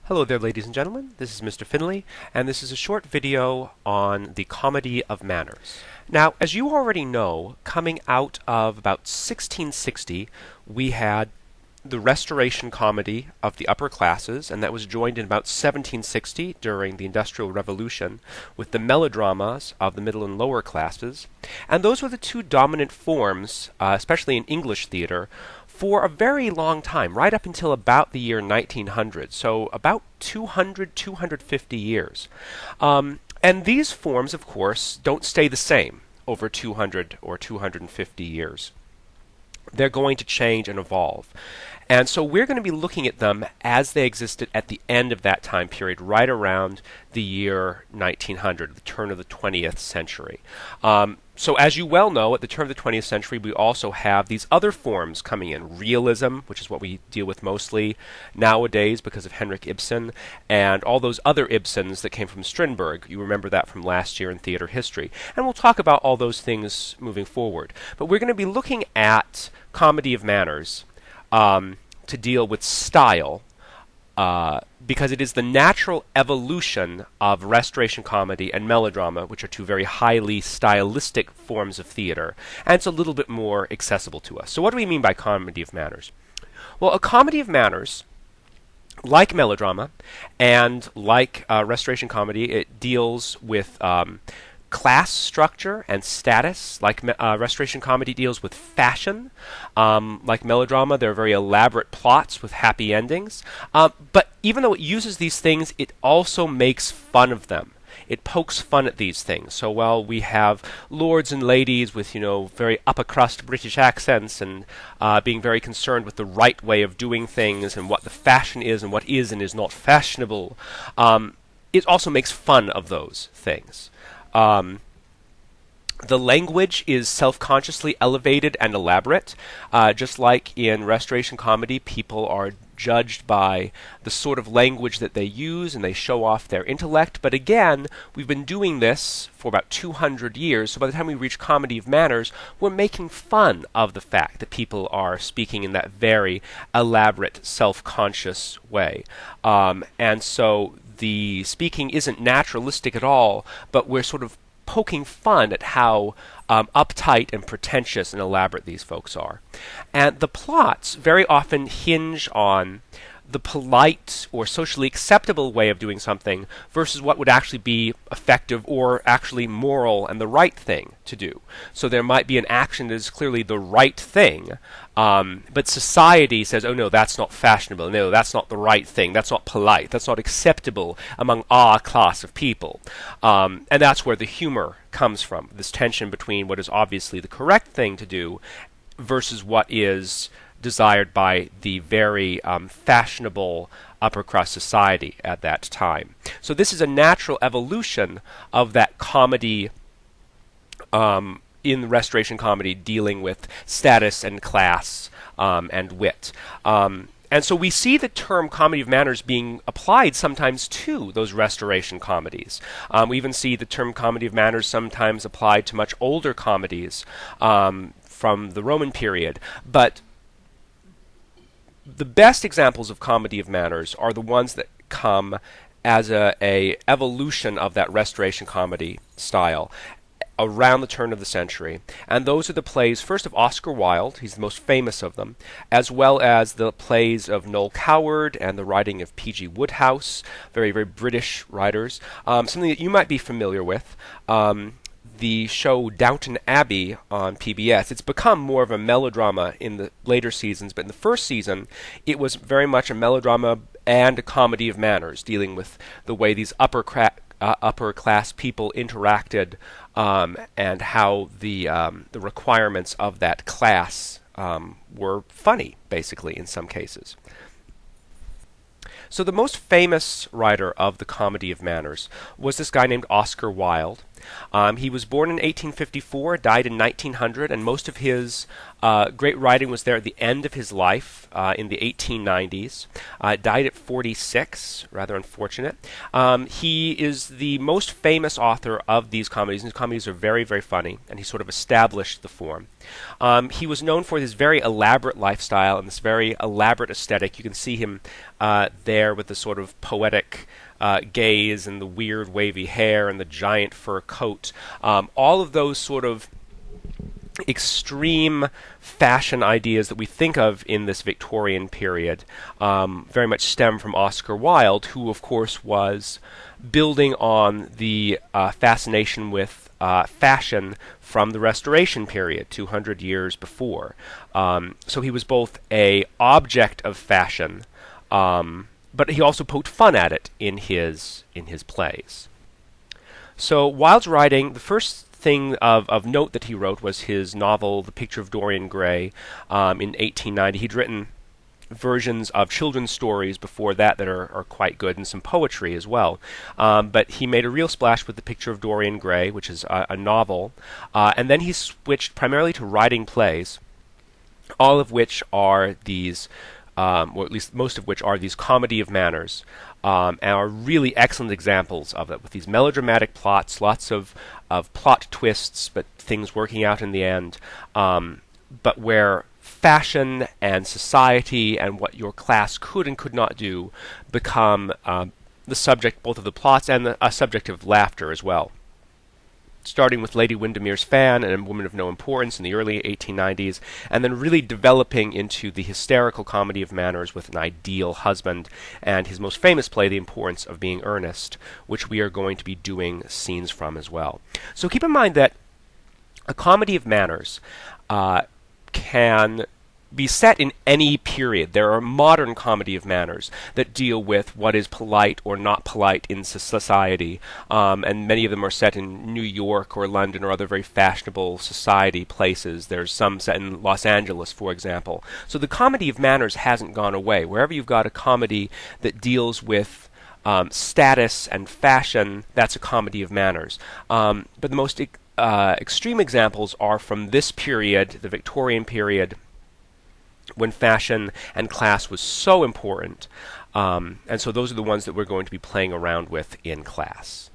Hello there, ladies and gentlemen. This is Mr. Finley, and this is a short video on the comedy of manners. Now, as you already know, coming out of about 1660, we had the Restoration comedy of the upper classes, and that was joined in about 1760 during the Industrial Revolution with the melodramas of the middle and lower classes. And those were the two dominant forms, especially in English theater, for a very long time, right up until about the year 1900, so about 250 years. And these forms, of course, don't stay the same over 200 or 250 years. They're going to change and evolve. And so we're going to be looking at them as they existed at the end of that time period, right around the year 1900, the turn of the 20th century. So as you well know, at the turn of the 20th century, we also have these other forms coming in. Realism, which is what we deal with mostly nowadays because of Henrik Ibsen, and all those other Ibsens that came from Strindberg. You remember that from last year in theater history. And we'll talk about all those things moving forward. But we're going to be looking at comedy of manners to deal with style, because it is the natural evolution of Restoration comedy and melodrama, which are two very highly stylistic forms of theater, and it's a little bit more accessible to us. So what do we mean by comedy of manners? Well, a comedy of manners, like melodrama and like Restoration comedy, it deals with class structure and status. Like Restoration comedy deals with fashion. Like melodrama, there are very elaborate plots with happy endings. But even though it uses these things, it also makes fun of them. It pokes fun at these things. So while we have lords and ladies with, very upper crust British accents and being very concerned with the right way of doing things and what the fashion is and what is and is not fashionable, it also makes fun of those things. The language is self-consciously elevated and elaborate. Just like in Restoration comedy, people are judged by the sort of language that they use, and they show off their intellect. But again, we've been doing this for about 200 years, so by the time we reach comedy of manners, we're making fun of the fact that people are speaking in that very elaborate, self-conscious way. And so the speaking isn't naturalistic at all, but we're sort of poking fun at how uptight and pretentious and elaborate these folks are. And the plots very often hinge on the polite or socially acceptable way of doing something versus what would actually be effective or actually moral and the right thing to do. So there might be an action that is clearly the right thing, but society says, oh no, that's not fashionable, no, that's not the right thing, that's not polite, that's not acceptable among our class of people. And that's where the humor comes from, this tension between what is obviously the correct thing to do versus what is desired by the very fashionable upper crust society at that time. So this is a natural evolution of that comedy in Restoration comedy dealing with status and class and wit. And so we see the term comedy of manners being applied sometimes to those Restoration comedies. We even see the term comedy of manners sometimes applied to much older comedies from the Roman period. But the best examples of comedy of manners are the ones that come as a evolution of that Restoration comedy style around the turn of the century. And those are the plays, first of Oscar Wilde, he's the most famous of them, as well as the plays of Noel Coward and the writing of P.G. Wodehouse, very, very British writers. Something that you might be familiar with, the show Downton Abbey on PBS. It's become more of a melodrama in the later seasons, but in the first season, it was very much a melodrama and a comedy of manners, dealing with the way these upper class people interacted and how the requirements of that class were funny, basically, in some cases. So the most famous writer of the comedy of manners was this guy named Oscar Wilde. He was born in 1854, died in 1900, and most of his Great writing was there at the end of his life in the 1890s. Died at 46, rather unfortunate. He is the most famous author of these comedies, and his comedies are very, very funny, and he sort of established the form. He was known for his very elaborate lifestyle and this very elaborate aesthetic. You can see him there with the sort of poetic gaze and the weird wavy hair and the giant fur coat. All of those sort of extreme fashion ideas that we think of in this Victorian period very much stem from Oscar Wilde, who of course was building on the fascination with fashion from the Restoration period, 200 years before. So he was both an object of fashion, but he also poked fun at it in his plays. So Wilde's writing, the first thing of note that he wrote was his novel, The Picture of Dorian Gray, in 1890. He'd written versions of children's stories before that are quite good, and some poetry as well. But he made a real splash with The Picture of Dorian Gray, which is a novel, and then he switched primarily to writing plays, all of which are these, or at least most of which are these comedy of manners, and are really excellent examples of it, with these melodramatic plots, lots of plot twists, but things working out in the end, but where fashion and society and what your class could and could not do become the subject both of the plots and a subject of laughter as well. Starting with Lady Windermere's Fan and A Woman of No Importance in the early 1890s, and then really developing into the hysterical comedy of manners with An Ideal Husband, and his most famous play, The Importance of Being Earnest, which we are going to be doing scenes from as well. So keep in mind that a comedy of manners can be set in any period. There are modern comedy of manners that deal with what is polite or not polite in society, and many of them are set in New York or London or other very fashionable society places. There's some set in Los Angeles, for example. So the comedy of manners hasn't gone away. Wherever you've got a comedy that deals with status and fashion, that's a comedy of manners. But the most extreme examples are from this period, the Victorian period, when fashion and class was so important. And so those are the ones that we're going to be playing around with in class.